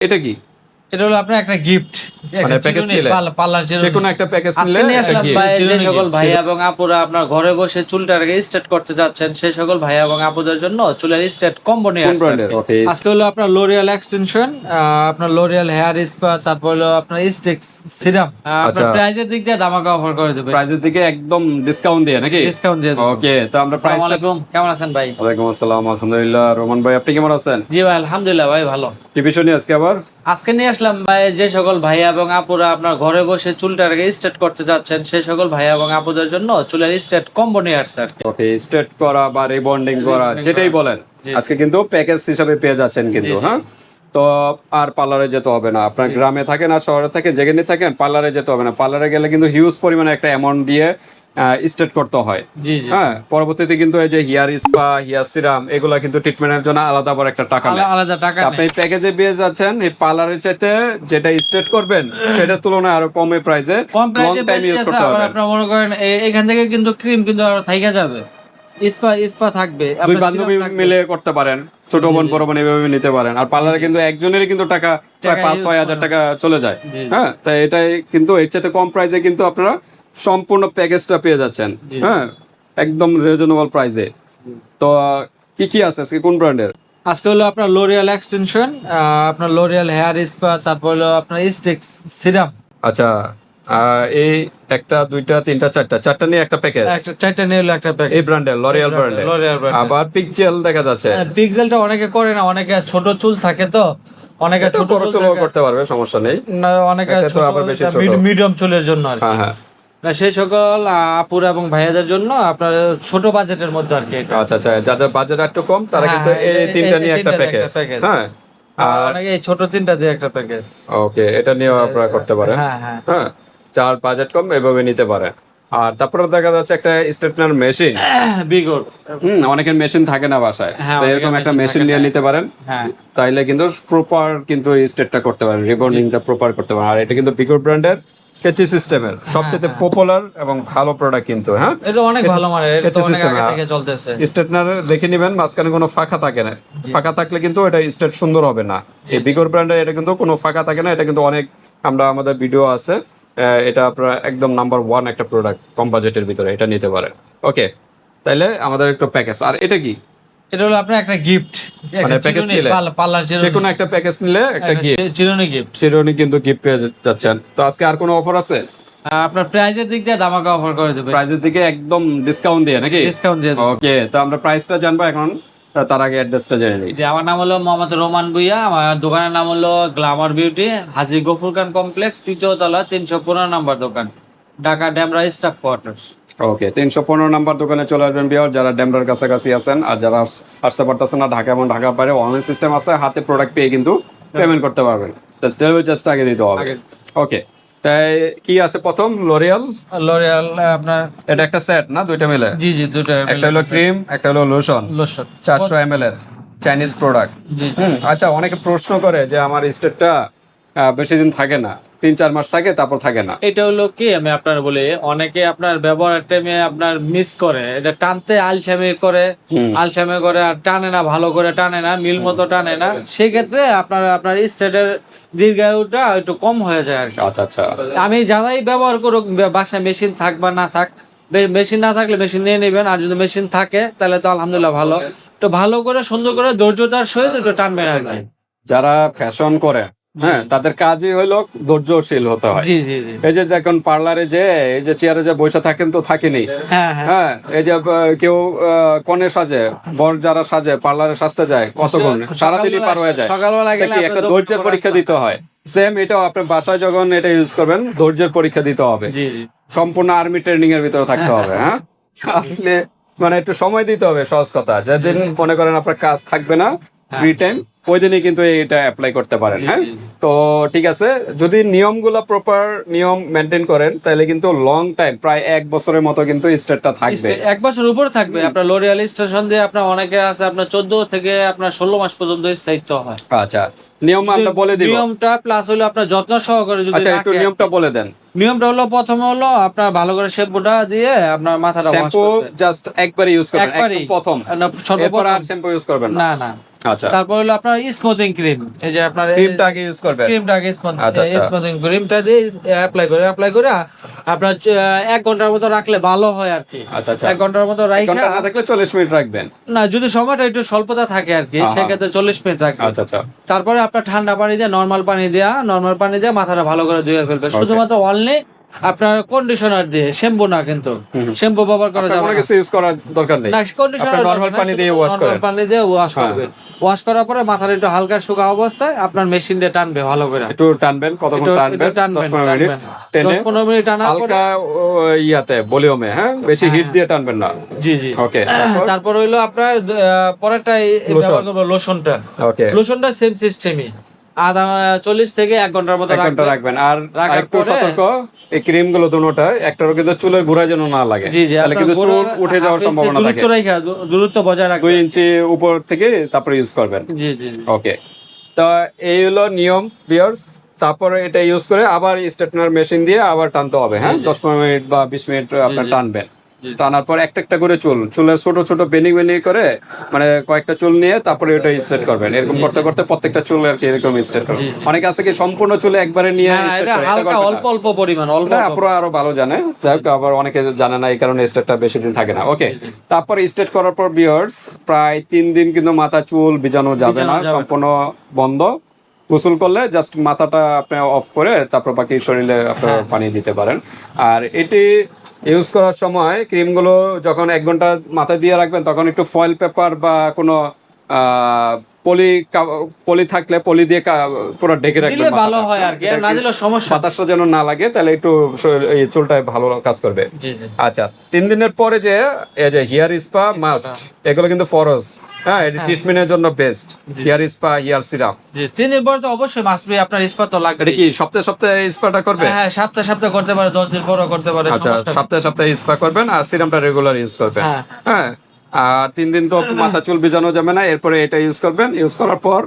এটা কি? এটা হলো আপনার একটা গিফট, মানে প্যাকেজ নিলে পার্লার যে কোনো একটা প্যাকেজ নিলে একটা gift। যে সকল ভাইয়া এবং আপুরা আপনার ঘরে বসে চুলটাকে স্ট্রেট করতে যাচ্ছেন সেই সকল ভাইয়া এবং আপুদের জন্য চুলের স্ট্রেট কম্বো নিয়ে কোন আসছে ব্র্যান্ডের? ওকে। আজকে হলো আপনার লোরিয়াল এক্সটেনশন, আপনার লোরিয়াল হেয়ার স্পা, তারপর হলো আপনার স্টিক্স সিরাম। আপনার আচ্ছা। প্রাইজের দিক দিয়ে ধামাকা অফার করে দেবে, প্রাইসের দিকে একদম ডিসকাউন্ট দিয়ে নাকি? ডিসকাউন্ট দিয়ে দেব। ওকে, তো আমরা আসসালামু প্রাইসটা। আলাইকুম, কেমন আছেন ভাই? ওয়ালাইকুম আসসালাম, আলহামদুলিল্লাহ। রোমান ভাই, আপনি কেমন আছেন? জি ভাই, আলহামদুলিল্লাহ ভাই, ভালো। কি বিষয় নিয়ে আজকে আবার? আজকে নিয়ে আসলাম ভাই, যে সকল ভাইয়া এবং আপুরা আপনার ঘরে বসে চুলটাকে স্ট্রেট করতে যাচ্ছেন সেই সকল ভাইয়া এবং আপুদের জন্য চুলের স্ট্রেট কম্বো নিয়ে আসছে আর কি। ওকে, স্ট্রেট করা বা রিবন্ডিং করা যেটাই বলেন, জি। আজকে কিন্তু প্যাকেজ হিসাবে পেয়ে যাচ্ছেন কিন্তু। জি, জি। হ্যাঁ, তো আর পার্লারে যেতে হবে না। আপনার গ্রামে থাকেন আর শহরে থাকেন, যেখানে থাকেন পার্লারে যেতে হবে না। পার্লারে গেলে কিন্তু হিউজ পরিমাণে একটা অ্যামাউন্ট দিয়ে স্ট্রেট করতে হয়। জি জি। হ্যাঁ, পরবর্তীতে কিন্তু এই যে হেয়ার স্পা, হেয়ার সিরাম, এগুলা কিন্তু ট্রিটমেন্টের জন্য আলাদা আবার একটা টাকা নেয়। আলাদা টাকা আপনি প্যাকেজে পেয়ে যাচ্ছেন এই পার্লারের চাইতে যেটা স্ট্রেট করবেন সেটার তুলনায় আরো কমে প্রাইসে কম লং প্রাইসে টাইম ইউজ করতে আবার পারবেন। আপনার মনে করেন এখান থেকে কিন্তু ক্রিম কিন্তু আরো থাইকা যাবে, স্পা থাকবে, দুই আপনার বান্ধবী serum থাকবে। মিলে করতে পারেন, ছোট বোন বড় বোন এভাবে নিতে পারেন। আর পার্লারে কিন্তু একজনেরই কিন্তু টাকা প্রায় টাকা 5-6 হাজার use টাকা চলে যায়। জি। হ্যাঁ, তাই এটাই কিন্তু এর চাইতে কম প্রাইসে কিন্তু আপনারা সম্পূর্ণ প্যাকেজটা পেয়ে যাচ্ছেন। জি। হ্যাঁ, একদম রিজনেবল প্রাইসে। তো কি কি আছে আজকে, কোন ব্র্যান্ডের? আজকে হলো আপনার লোরিয়াল এক্সটেনশন, আপনার লোরিয়াল হেয়ার স্পা, তারপর হলো আপনার স্টিক্স সিরাম। আচ্ছা, এই একটা দুইটা তিনটা চারটা নিয়ে একটা প্যাকেজ। একটা চারটা নিয়ে হলো একটা প্যাকেজ। এই ব্র্যান্ডের, লরিয়াল ব্র্যান্ডের। L'Oreal brand এর। আবার পিকজেল দেখা যাচ্ছে। পিক্সেলটা অনেকে করে না, অনেকে ছোট চুল থাকে তো, অনেকে এটা ছোট বড় চুল চুলও থাকে। করতে পারবে, সমস্যা নেই। না, অনেকে এটা তো ছোট, আবার বেশি ছোট। মিডিয়াম চুলের জন্য আর কি। হ্যাঁ হ্যাঁ। না, সেই সকল আপুরা এবং ভাইয়াদের জন্য আপনার ছোট বাজেটের মধ্যে আর কি এটা। আচ্ছা আচ্ছা, যাদের বাজেট একটু কম তারা হ্যাঁ, কিন্তু এই তিনটা নিয়ে একটা প্যাকেজ। হ্যাঁ, আর অনেকে এই ছোট তিনটা দিয়ে একটা প্যাকেজ। ওকে, এটা নিয়েও আপনারা করতে পারেন। হ্যাঁ হ্যাঁ। হ্যাঁ, যার বাজেট কম এভাবে নিতে পারেন। আর তারপরে দেখা যাচ্ছে একটা স্টেটনার মেশিন। বিগর। অনেকের মেশিন থাকে না বাসায়, হ্যাঁ, তো অনেকের এরকম একটা machine মেশিন থাকে নিয়ে না। নিতে পারেন। হ্যাঁ। তাইলে কিন্তু প্রপার কিন্তু স্টেটটা করতে পারেন, রিবন্ডিংটা প্রপার করতে পারেন। আর এটা কিন্তু বিগর ব্র্যান্ডের কেচি সিস্টেমের সবচেয়ে পপুলার এবং ভালো প্রোডাক্ট কিন্তু। হ্যাঁ, এটা অনেক ভালো মানের, এটা তো কেচি অনেক সিস্টেম আগে থেকে চলতেছে। স্ট্রেটনার দেখে নেবেন, মাঝখানে কোনো ফাঁকা থাকে না। ফাঁকা থাকলে কিন্তু এটা স্ট্রেট সুন্দর হবে না। এই বিগর ব্র্যান্ডের এটা কিন্তু কোনো ফাঁকা থাকে না। এটা কিন্তু অনেক, আমরা আমাদের ভিডিও আছে, এটা আপনার একদম নাম্বার 1 একটা প্রোডাক্ট কম বাজেটের ভিতরে, এটা নিতে পারেন। ওকে, তাইলে আমাদের একটা প্যাকেজ। আর এটা কি? এটা হলো আপনার একটা গিফট, মানে প্যাকেজ নিলে পার্লার যে কোনো একটা প্যাকেজ নিলে একটা গিফট, চিরুনি গিফট। চিরুনি কিন্তু গিফট পেয়ে যাচ্ছেন। তো আজকে আর কোনো অফার আছে? আপনার প্রাইজের দিক দিয়ে ধামাকা অফার করে দেবে, প্রাইসের দিকে একদম ডিসকাউন্ট দিয়ে নাকি? ডিসকাউন্ট দিয়ে দেবে। ওকে, তো আমরা প্রাইসটা জানবো এখন, তার আগে অ্যাড্রেসটা জেনে নিই। যে আমার নাম হলো মোহাম্মদ রোমান ভুইয়া, আমার দোকানের নাম হলো গ্ল্যামার বিউটি, হাজী গফুর খান কমপ্লেক্স, 3য় তলা, 315 নম্বর দোকান, ঢাকা ডেমরা স্টাফ কোয়ার্টার্স। ওকে, 315 নাম্বার দোকানে চলে আসবেন বিয়ার, যারা ডেমরার কাছাকাছি আছেন। আর যারা আসতে পারতেছেন না ঢাকা এবং ঢাকার বাইরে, অনলাইন সিস্টেম আছে, হাতে প্রোডাক্ট পেয়ে কিন্তু পেমেন্ট করতে পারবেন। জাস্ট ডেলিভারি চার্জটা আগে দিতে হবে। ওকে, তাই কি আছে প্রথম? লরিয়াল। লরিয়াল আপনার, এটা একটা সেট না, দুইটা মিলে? জি জি, দুটো একটা হলো ক্রিম, একটা হলো লোশন, লোশন 400 ml এর চাইনিজ প্রোডাক্ট। জি। আচ্ছা, অনেকে প্রশ্ন করে যে আমার স্টেটটা বেশি দিন থাকে না, 3-4 মাস থাকে তারপর থাকে না। এটা হলো কি, আমি আপনার বলি, অনেকে আপনার ব্যবহারের টাইমে আপনার মিস করে, এটা টানতে আলসামি করে, আর টানে না, ভালো করে টানে না, মিল মতো টানে না, সেক্ষেত্রে আপনার স্টেটের দীর্ঘায়ুটা একটু কম হয়ে যায় আর কি। আচ্ছা আচ্ছা। আমি যারাই ব্যবহার করুক, বাসায় মেশিন থাক বা না থাক, মেশিন না থাকলে মেশিন নিয়ে নেবেন, আর যদি মেশিন থাকে তাহলে তো আলহামদুলিল্লাহ ভালো। তো ভালো করে সুন্দর করে ধৈর্যতার সহিত একটু টানবেন আর কি। যারা ফ্যাশন করে, হ্যাঁ, তাদের কাজই হলো ধৈর্যশীল হতে হয়। জি জি জি। এই যে এখন পার্লারে যে এই যে চেয়ারে যে বসে থাকেন তো থাকেনি। হ্যাঁ হ্যাঁ। হ্যাঁ, এই যে কেউ কনে সাজে, বর যারা সাজে পার্লারে সাজতে যায়, কতক্ষণ সারাদিনই পার হয়ে যায়। সকালবেলা গেলে কি একটা ধৈর্যের পরীক্ষা দিতে হয়। সেম এটাও আপনার বাসায় যখন এটা ইউজ করবেন, ধৈর্যের পরীক্ষা দিতে হবে। জি জি। সম্পূর্ণ আর্মি ট্রেনিং এর ভিতরে থাকতে হবে। হ্যাঁ, আসলে মানে একটু সময় দিতে হবে, সহজ কথা। যেদিন মনে করেন আপনার কাজ থাকবে না, ফ্রি টাইম, ওই দিনই কিন্তু এটা অ্যাপ্লাই করতে পারেন। হ্যাঁ, তো ঠিক আছে, যদি নিয়মগুলো প্রপার নিয়ম মেনটেন করেন তাহলে কিন্তু লং টাইম, প্রায় 1 বছরের মতো কিন্তু স্টেটটা থাকবে। 1 বছর উপরে থাকবে। আপনার লরিয়াল স্টেশন দিয়ে আপনার অনেকে আছে আপনার 14 থেকে আপনার 16 মাস পর্যন্ত স্থায়িত্ব হয়। আচ্ছা, নিয়ম আমরা বলে দিব। নিয়মটা প্লাস হলো আপনার যত্ন সহকারে যদি আচ্ছা, একটু রাখেন। নিয়মটা বলে দেন। নিয়মটা হলো, প্রথমে হলো আপনার ভালো করে শ্যাম্পুটা দিয়ে আপনার মাথাটা ওয়াশ শ্যাম্পু করবেন। জাস্ট একবার ইউজ করবেন, একবারই। একদম প্রথম। না, সর্বপ্রথম। এরপর আর শ্যাম্পু ইউজ করবেন না। না না, আচ্ছা, তারপর হলো আপনার স্মুথিং ক্রিম, এই যে আপনার ক্রিমটা আগে ইউজ করবেন। ক্রিমটা আগে আচ্ছা, আচ্ছা। স্মুথিং ক্রিমটা দিয়ে অ্যাপ্লাই করে আপনার 1 ঘন্টার মতো রাখলে ভালো হয় আর কি। আচ্ছা, আচ্ছা। 1 ঘন্টার মতো 1 ঘন্টা রাখা, না থাকলে 40 মিনিট রাখবেন। না যদি সময়টা একটু স্বল্পতা থাকে আর কি, হ্যাঁ, সেক্ষেত্রে 40 মিনিট রাখবেন। আচ্ছা, আচ্ছা। তারপরে আপনার ঠান্ডা পানি দিয়ে নরমাল পানি দিয়ে মাথাটা ভালো করে ধুয়ে ফেলবেন, শুধুমাত্র অনলি আপনার কন্ডিশনার দিয়ে, শ্যাম্পু না কিন্তু, শ্যাম্পু ব্যবহার করা আপনার যাবে কোনো না। কিছু ইউজ করার দরকার নেই। না, কন্ডিশনার আপনি নরমাল পানি দিয়ে ওয়াশ করেন। নরমাল পানি দিয়ে ওয়াশ হ্যাঁ। করবেন। ওয়াশ করার পরে মাথাটা একটু হালকা শুকা অবস্থায় আপনার মেশিন দিয়ে টানবে ভালো করে। একটু টানবেন, কতক্ষণ টানবেন? 10-15 মিনিট টেনে 10-15 মিনিট টানার পরে, হালকা ইয়াতে ভলিউমে, হ্যাঁ, বেশি হিট দিয়ে টানবেন না। জি জি, ওকে, তারপর হইলো আপনার পরেরটা ব্যবহার করবো লোশনটা। ওকে। লোশনটা সেম সিস্টেমই, 40 থেকে 1 ঘন্টার মতো 1 ঘন্টা রাখবেন। আর রাখার একটু পরে- সতর্ক, এই ক্রিম গুলো দুটোটা একটারও কিন্তু চুলের গোড়ায় যেন না লাগে, জি জি, তাহলে কিন্তু চুল উঠে যাওয়ার সম্ভাবনা থাকে। দূরত্ব বজায় রাখবেন। 2 ইঞ্চি উপর থেকে তারপরে ইউজ করবেন। জি জি জি। ওকে, তো এই হলো নিয়ম ভিউয়ার্স। তারপরে এটা ইউজ করে আবার স্ট্রেটনার মেশিন দিয়ে আবার টানতে হবে, হ্যাঁ, 10-15 মিনিট বা 20 মিনিট আপনার টানবেন। টানার পর একটা করে চুলের ছোট ছোট বেনি করে, মানে কয়েকটা চুল নিয়ে তারপরে ওটা স্ট্রেট করবেন। এরকম করতে করতে প্রত্যেকটা চুল আর কি এরকম স্ট্রেট করবেন। অনেকে আছে কি সম্পূর্ণ চুলে একবারে নিয়ে হ্যাঁ, straight এটা করে, এটা হালকা করবেন অল্প না। অল্প পরিমাণ, অল্প এটা অল্প। আপুরা আরো ভালো জানে, যাই হোক, আবার অনেকে জানে না, এই কারণে স্ট্রেটটা বেশি দিন থাকে না। ওকে, তারপর স্ট্রেট করার পর ভিউয়ার্স প্রায় 3 দিন কিন্তু মাথা চুল ভিজানো যাবে না, সম্পূর্ণ বন্ধ। গোসল করলে জাস্ট মাথাটা আপনি অফ করে তারপর বাকি শরীরে আপনার পানি দিতে পারেন। আর এটি ইউজ করার সময় ক্রিমগুলো যখন 1 ঘন্টা মাথায় দিয়ে রাখবেন, তখন একটু ফয়েল পেপার বা কোনো পলি থাকলে পলি দিয়ে পুরো ঢেকে রাখবেন দিলে ভালো মাথাটা। হয় আর কি, এটা না কি দিলে সমস্যা। বাতাসটা যেন না লাগে, তাহলে একটু এই চুলটায় ভালো কাজ করবে। জি জি। আচ্ছা, 3 দিনের পরে যে এই যে হেয়ার স্পা মাস্ট, এগুলো কিন্তু ফরজ, হ্যাঁ, এটা ট্রিটমেন্টের জন্য best. Hair spa, hair serum, জি, 3 দিন পরে তো অবশ্যই মাস্ট বি আপনার ইস্পাত তো লাগবে। এটা কি সপ্তাহে সপ্তাহে স্পাটা করবে? হ্যাঁ, সপ্তাহে করতে পারে, 10 দিন পরেও করতে পারে, আচ্ছা, সমস্যা নেই। সপ্তাহে সপ্তাহে স্পা করবেন আর সিরামটা রেগুলার ইউজ করবেন। হ্যাঁ। হ্যাঁ, আর 3 দিন তো মাথা চুল ভিজানো যাবে না, এরপরে এটা ইউজ করবেন। ইউজ করার পর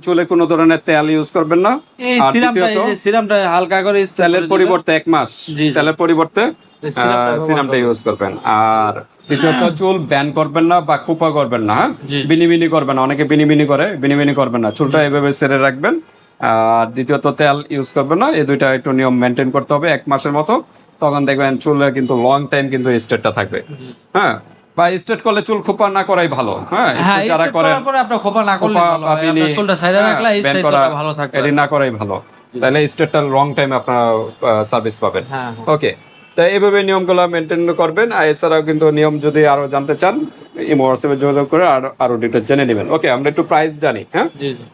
চুলে কোনো ধরনের তেল ইউজ করবেন না। এই আর সিরামটা, দ্বিতীয়ত, এই যে সিরামটা হালকা করে স্প্রে তেলের পরিবর্তে 1 মাস জি, জি। তেলের পরিবর্তে এই সিরামটা ব্যবহার সিরামটা ইউজ করবেন। আর দ্বিতীয়ত, চুল ব্যান করবেন না বা খোপা করবেন না, হ্যাঁ, জি। বিনি করবেন না। অনেকে বিনি করবেন না, চুলটা এভাবে ছেড়ে রাখবেন। আর দ্বিতীয়ত, তেল ইউজ করবেন না। এই দুইটা একটু নিয়ম মেনটেন করতে হবে 1 মাসের মতো। তখন দেখবেন চুলের কিন্তু লং টাইম কিন্তু স্ট্রেটটা থাকবে। হ্যাঁ, বা স্ট্রেট করলে চুল খোপা না করাই ভালো। হ্যাঁ, হ্যাঁ, যারা স্ট্রেট করেন করার পরে আপনার খোপা না করলে খোপা ভালো বা হয়, বিনি, আপনার চুলটা সাইডে রাখলে এই ব্যান স্টাইলটা করা, ভালো থাকবে। এটি না করাই ভালো, তাহলে স্ট্রেটটা লং টাইম আপনার সার্ভিস পাবেন। হ্যাঁ। ওকে, তো এইভাবে নিয়মগুলো মেনটেন করবেন। আর এছাড়াও কিন্তু নিয়ম যদি আরো জানতে চান, ইমো হোয়াটসঅ্যাপে যোগাযোগ করে আরো ডিটেলস জেনে নেবেন। ওকে, আমরা একটু প্রাইস জানি। হ্যাঁ, জি জি।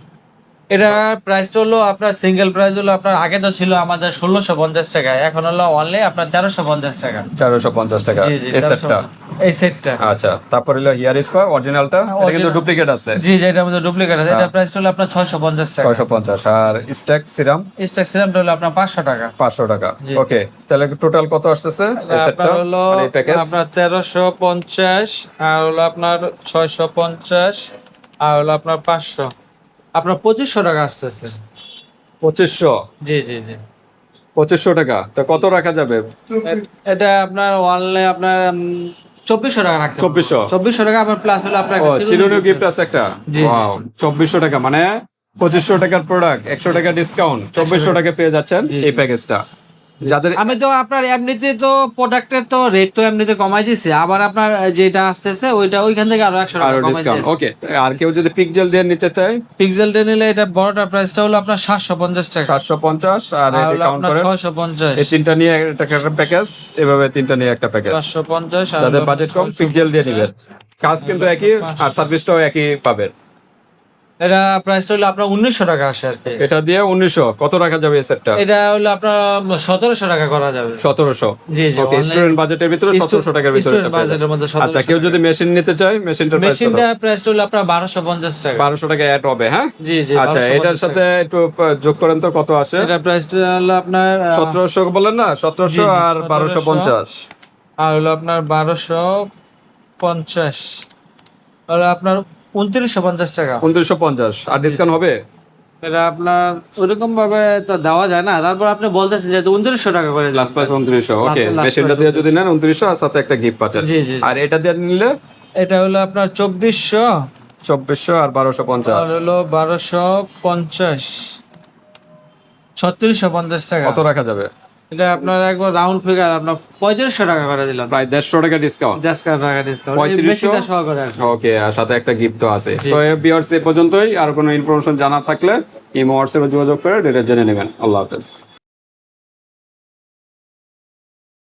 এটা প্রাইসটা হলো আপনার সিঙ্গেল প্রাইস হলো আপনার আগে তো ছিল আমাদের 1650 টাকা, এখন হলো অনলি আপনার 1350 টাকা। 450 টাকা জি জি, এই সেটটা। এই সেটটা। আচ্ছা, তারপর হলো হেয়ার স্পা অরিজিনালটা, এটা কিন্তু ডুপ্লিকেট আছে। জি জি, এটার মধ্যে ডুপ্লিকেট আছে। এটা প্রাইসটা হলো আপনার 650 টাকা। 650। আর স্ট্যাক সিরাম স্টক সিরামটা হলো আপনার 500 টাকা। 500 টাকা। জি। ওকে, তাহলে টোটাল কত আসতেছে এই সেটটা, আপনার হলো মানে এই প্যাকেজ? আপনার 1350, আর হলো আপনার 650, আর হলো আপনার 500, আপনার 2500 টাকা আসতেছে। 2500। জি জি জি। 2500 টাকা, তো কত রাখা যাবে? এটা আপনার অনলি আপনার 2400 টাকা রাখতে হবে। 2400 টাকা আপনার প্লাস হলো আপনার ও, চিরুনি গিফট আছে একটা। জি, জি। ওয়াও, 2400 টাকা, মানে 2500 টাকার প্রোডাক্ট, 100 টাকা ডিসকাউন্ট, 2400 টাকা পেয়ে যাচ্ছেন জি, এই প্যাকেজটা। যাদের আমি তো আপনার এমনিতে তো প্রোডাক্টের তো রেট তো এমনিতে কমাই দিয়েছি, আবার আপনার যেটা আসতেছে ওইটা ওইখান থেকে আরো 100 টাকা আরো কমাই ডিসকাউন্ট। দিয়েছি। ওকে, আর কেউ যদি পিকজেল দিয়ে নিতে চায়, পিক্সেলটা নিলে এটা বড়টা প্রাইসটা হলো আপনার 750 টাকা, 750। আর আর এটা হলো কাউন্ট আপনার করে 650, এই তিনটা নিয়ে একটা প্যাকেজ, এভাবে তিনটা নিয়ে একটা প্যাকেজ। 550, আর যাদের হলো বাজেট কম, পিকজেল দিয়ে নিবেন, কাজ কিন্তু একই আর সার্ভিসটাও একই পাবেন। এটা প্রাইসটা হলো আপনার 1900 টাকা আসে আর কি। এটা দিয়ে 1900 কত রাখা যাবে এই সেটটা? এটা হলো আপনার 1700 টাকা করা যাবে। 1700। জি জি, ওকে, স্টুডেন্ট বাজেটের ভিতরে 1700 টাকার ভিতরে স্টুডেন্ট এটা পেয়ে বাজেটের যাবেন। মধ্যে 1700 আচ্ছা, কেউ যদি মেশিন নিতে চায়, মেশিনটার প্রাইস কত? মেশিনটা প্রাইসটা হলো আপনার 1250 টাকা। 1200 টাকা অ্যাড হবে। হ্যাঁ, জি জি, আচ্ছা, 1250 এটার সাথে একটু যোগ করেন তো কত আসে? এটা প্রাইসটা হলো আপনার 1700 বলেন না, 1700 জি, আর 1250। আর হলো আপনার 1250, হলো আপনার 2950 টাকা। 2950। আর ডিসকাউন্ট হবে? এটা আপনার ওরকম ভাবে তো দেওয়া যায় না, তারপর আপনি বলতেছেন যে 2900 টাকা করে দিন। Last price 2900। ওকে, Last মেশিনটা price দিয়ে যদি নেন 2900 আর সাথে একটা গিফট পাচ্ছেন। জি, জি। আর এটা দিয়ে নিলে এটা হলো আপনার 2400, 2400 আর 1250 আর হলো 1250, 3650 টাকা। কত রাখা যাবে? এটা আপনার একবার রাউন্ড ফিগার আপনার 3500 টাকা করে দিলাম, প্রায় 150 টাকা ডিসকাউন্ট। জাস্ট টাকা ডিসকাউন্ট, 3500 বেশিটা সহকারে আর কি। ওকে, আর সাথে একটা গিফট তো আছে। তো ভিউয়ার্স, এ পর্যন্তই। আর কোনো ইনফরমেশন জানা থাকলে এই হোয়াটসঅ্যাপে যোগাযোগ করে ডিটেইলস জেনে নেবেন। আল্লাহ হাফেজ।